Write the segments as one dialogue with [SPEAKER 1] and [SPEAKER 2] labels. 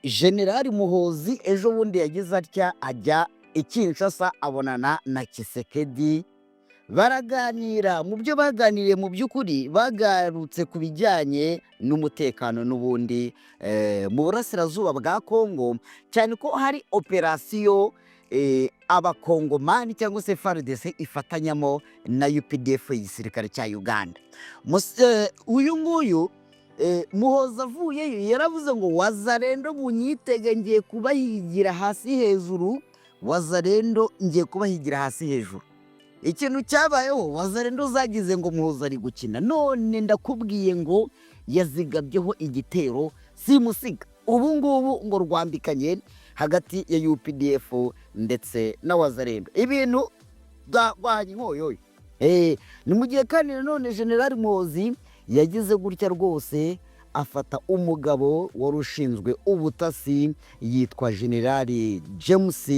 [SPEAKER 1] Generali Muhozi ejo bundi yagize atya ajya i Kinshasa abonana na Tshisekedi baraganira. Mu byo baganiriye mu by'ukuri bagarutse ku bijyanye n'umutekano n'ubundi mu burasirazuba bwa Kongo, cyane ko hari operasiyo abakongomani cyangwa se FARDC ifatanyamo na UPDF igisirikare cya Uganda. Uyu nguyu Muhoza avuyeyo yaravuze ngo wazarendo munyitege ngiye kubahigira hasi hejuru, wazarendo ngiye kubahigira hasi hejuru. Ikintu cyabayeho wazarendo zagize ngo Muhoza ari gukina, none ndakubwiye ngo yazigabyeho igitero simusiga. Ubu ngubu ngo rwambikanye hagati ya UPDF ndetse na wazarendo, ibintu bwanye nkoyoyo. Ni mu gihe kandi nanone General Muhozi yagize gutya rwose afata umugabo wari ushinzwe ubutasi yitwa Generali James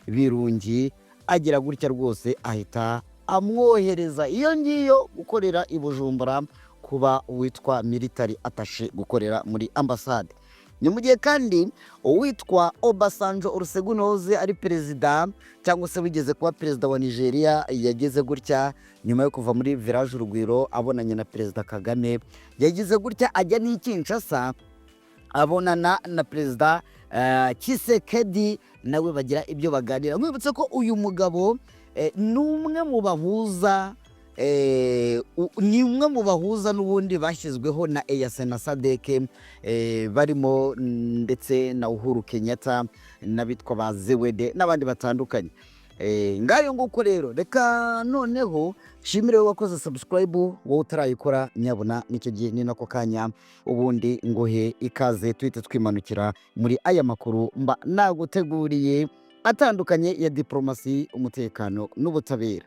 [SPEAKER 1] Birungi, agira gutya rwose ahita amwohereza iyo ngiyo gukorera i Bujumbura, kuba witwa military attaché gukorera muri ambasade. Ni mu gihe kandi uwitwa Obasanjo Olusegunoze ari perezida cyangwa se wigeze kuba perezida wa Nigeria, yageze gutya nyuma yo kuva muri village Urugwiro abonanye na perezida Kagame, yagize gutya ajya ni Kinshasa abonana na perezida Tshisekedi, nawe bagira ibyo baganira. Mwibutse ko uyu mugabo ni umwe mu bahuza n'ubundi bashyizweho na EAC na SADC, barimo ndetse na Uhuru Kenyatta n'abitwa ba Zewede n'abandi batandukanye. Ngayo nguko rero, reka noneho shimire wakoze subscribe, wowe utarayikora nyabona nicyo gihe ni nako kanya, ubundi ngohe ikaze twite twimanukira muri aya makuru mba naguteguriye atandukanye ya diplomasi, umutekano n'ubutabera.